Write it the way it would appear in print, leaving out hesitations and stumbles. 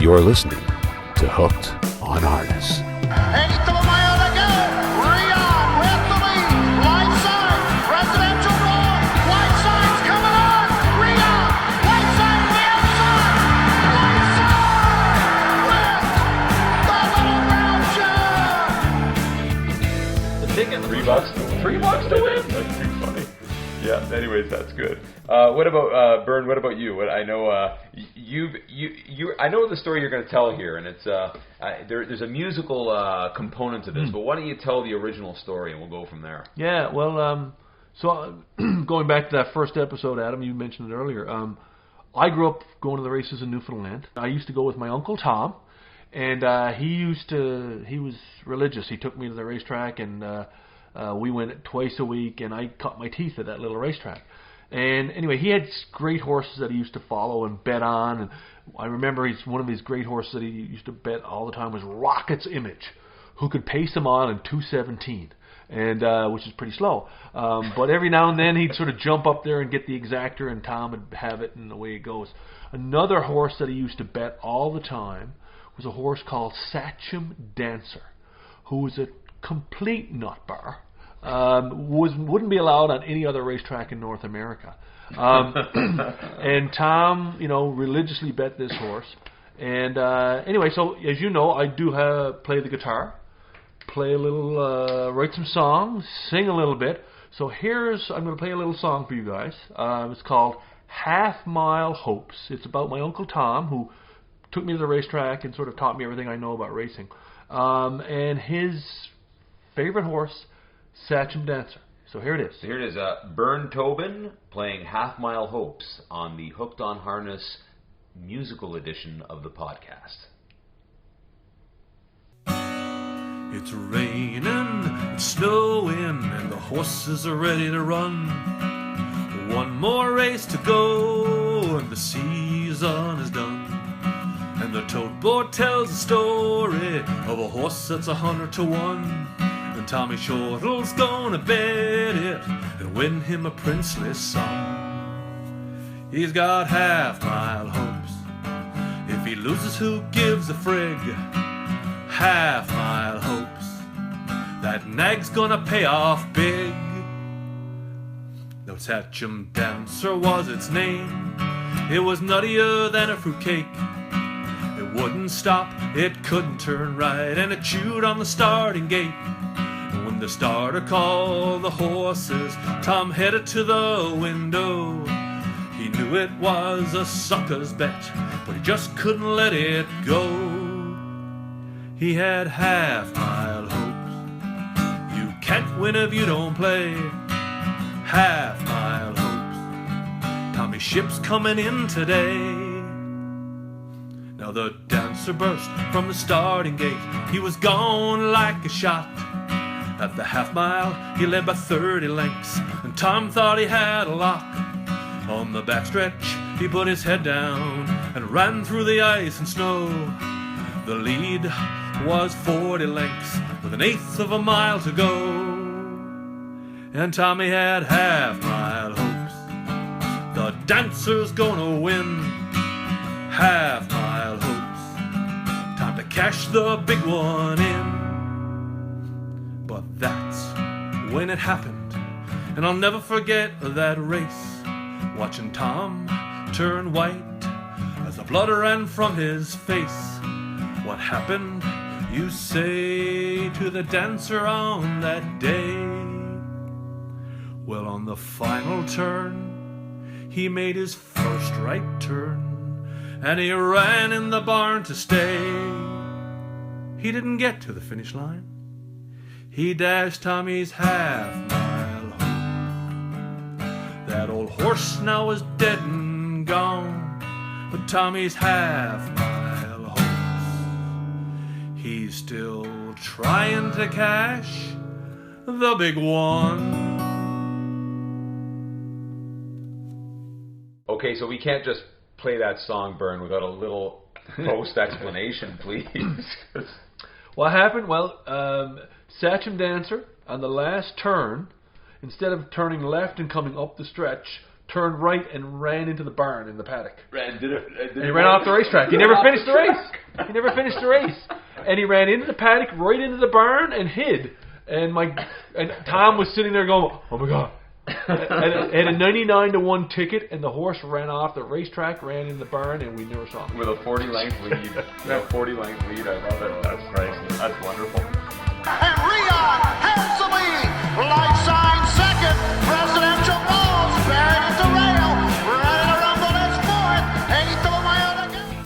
You're listening to Hooked on Harness. Eighth of a mile to go. Rion with the lead. Line side. Residential roll. Line side's coming on. Rion. Line side to the outside. Line side with the little brown jug. The ticket. $3 to win. That's too funny. Yeah. Anyways, that's good. What about Bern? What about you? I know I know the story you're going to tell here, and it's there's a musical component to this. But why don't you tell the original story, and we'll go from there. Yeah. Well, so going back to that first episode, Adam, you mentioned it earlier. I grew up going to the races in Newfoundland. I used to go with my Uncle Tom, and he was religious. He took me to the racetrack, and we went twice a week, and I cut my teeth at that little racetrack. And anyway, he had great horses that he used to follow and bet on. And I remember one of his great horses that he used to bet all the time was Rocket's Image, who could pace him on in 2:17, and which is pretty slow. But every now and then he'd sort of jump up there and get the exactor, and Tom would have it, and away it goes. Another horse that he used to bet all the time was a horse called Sachem Dancer, who was a complete nutbar. Wouldn't be allowed on any other racetrack in North America. And Tom, religiously bet this horse. And anyway, so as you know, I do play the guitar, play a little, write some songs, sing a little bit. So I'm going to play a little song for you guys. It's called Half Mile Hopes. It's about my Uncle Tom, who took me to the racetrack and sort of taught me everything I know about racing. And his favorite horse, Sachem Dancer. So here it is. So here it is. Bern Tobin playing Half Mile Hopes on the Hooked on Harness musical edition of the podcast. It's raining and snowing and the horses are ready to run. One more race to go and the season is done. And the tote board tells the story of a horse that's 100 to 1. And Tommy Shortle's gonna bet it and win him a princely song. He's got half-mile hopes. If he loses, who gives a frig? Half-mile hopes. That nag's gonna pay off big. Though Sachem Dancer was its name, it was nuttier than a fruitcake. It wouldn't stop, it couldn't turn right, and it chewed on the starting gate. And when the starter called the horses, Tom headed to the window. He knew it was a sucker's bet, but he just couldn't let it go. He had half-mile hopes. You can't win if you don't play. Half-mile hopes. Tommy Ship's coming in today. Now the dancer burst from the starting gate. He was gone like a shot. At the half mile, he led by 30 lengths, and Tom thought he had a lock. On the backstretch, he put his head down and ran through the ice and snow. The lead was 40 lengths with an eighth of a mile to go. And Tommy had half-mile hopes. The dancer's gonna win. Half-mile hopes. Time to cash the big one in. But that's when it happened, and I'll never forget that race. Watching Tom turn white as the blood ran from his face. What happened, you say, to the dancer on that day? Well, on the final turn, he made his first right turn, and he ran in the barn to stay. He didn't get to the finish line. He dashed Tommy's half-mile home. That old horse now is dead and gone, but Tommy's half-mile hopes. He's still trying to cash the big one. Okay, so we can't just play that song, Bern, without a little post-explanation, please. What happened? Well, Sachem Dancer, on the last turn, instead of turning left and coming up the stretch, turned right and ran into the barn in the paddock. And And he ran off the racetrack. He never finished the race. He never finished the race. And he ran into the paddock, right into the barn, and hid. And Tom was sitting there going, "Oh my God!" and had a 99-1 ticket, and the horse ran off the racetrack, ran in the barn, and we never saw him. With a 40 length lead. 40 length lead. I love it. That's nice. That's wonderful.